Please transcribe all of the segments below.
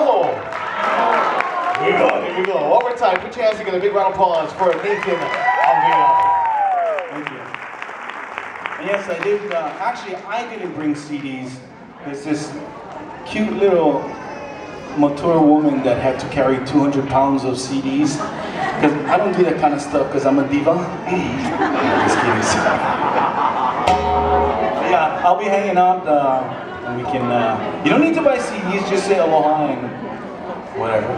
Oh! There you go, there you go. Overtime. Put your hands together. Big round of applause for Nathan Alvino. Thank you. And yes, I did. Actually, I didn't bring CDs. There's this cute little mature woman that had to carry 200 pounds of CDs. Because I don't do that kind of stuff because I'm a diva. Just kidding. Yeah, I'll be hanging out and we can. You don't need to buy CDs. Just say aloha and whatever.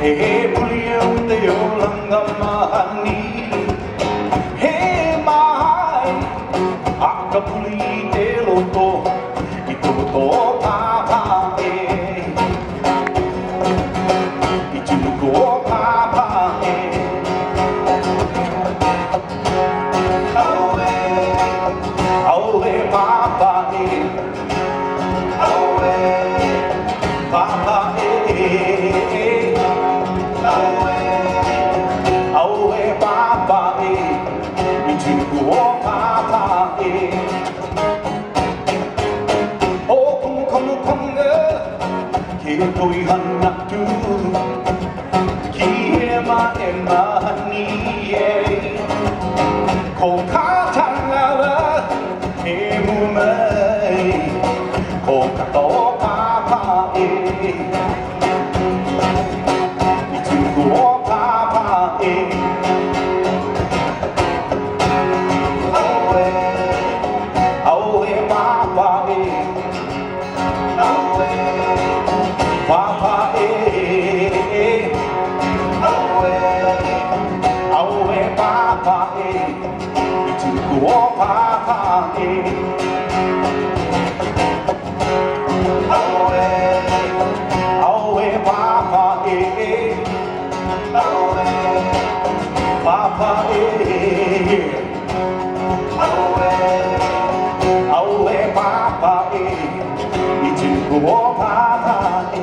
He puliu te olanga mahani. He mai aka puli te loto I toto papa e. I tunuko papa e. Aue, aue papa e. Aue, papa e. Aue papa e, I tunuku o papa e. O kumu konga, ke o toi hana tu, ki he ma e mahani e. Ko kātanga e mumai, ko kato papa e. Papa e, aue papa e, I tuku o papa e. Aue papa e, papa e. Aue papa e, I tuku o papa e.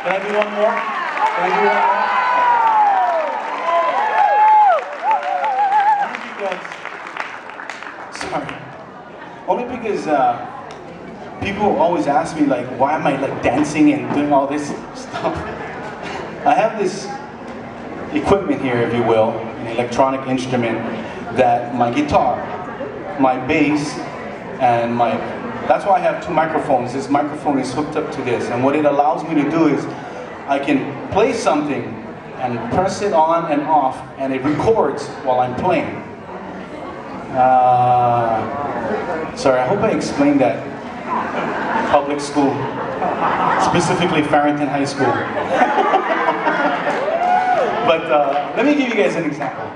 Can I do one more? Can I do one more? Sorry. Only because people always ask me like, why am I like dancing and doing all this stuff? I have this equipment here, if you will, an electronic instrument that my guitar, my bass, and that's why I have two microphones. This microphone is hooked up to this, and what it allows me to do is I can play something and press it on and off, and it records while I'm playing. Sorry, I hope I explained that. Public school, specifically Farrington High School. But let me give you guys an example.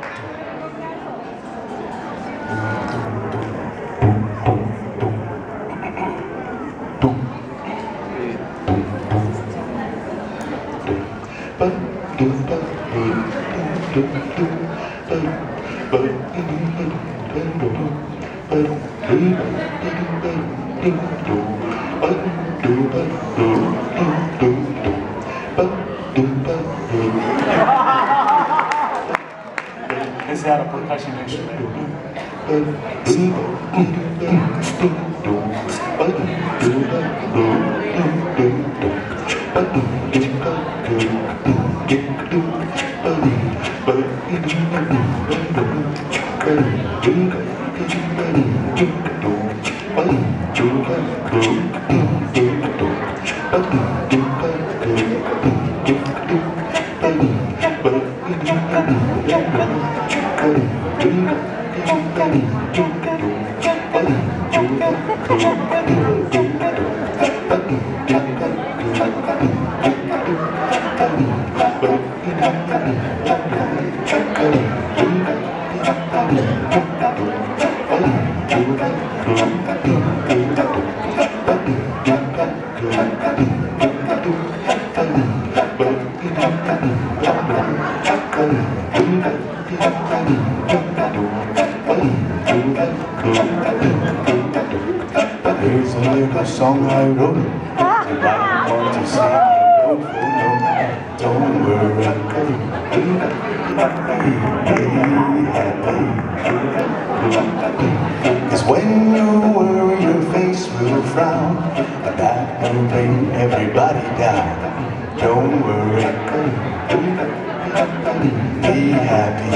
Is that a percussion instrument? Here's a little song I wrote. You might want to sing it over and over. Don't worry, be happy. 'Cause when you worry, your face will frown, and that will bring everybody down. Don't worry, be happy.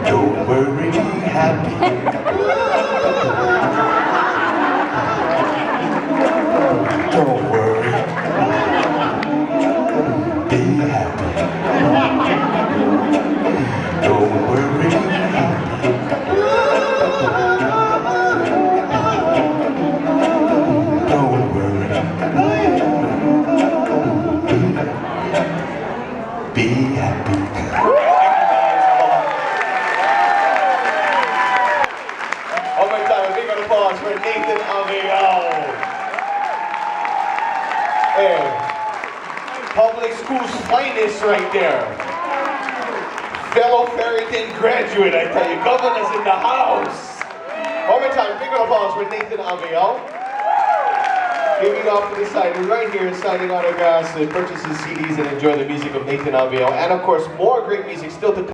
Don't worry, be happy. Don't worry, be happy. Don't worry, be happy. Don't worry, be happy. One more time, a big round of applause for Nathan Avial. Hey, public school's finest right there. Fellow Farrington graduate, I tell you, governor's in the house. One more time, big round of applause for Nathan Avial. Giving off to the side, and right here signing autographs and purchasing CDs and enjoy the music of Nathan Avial. And of course, more great music still to come.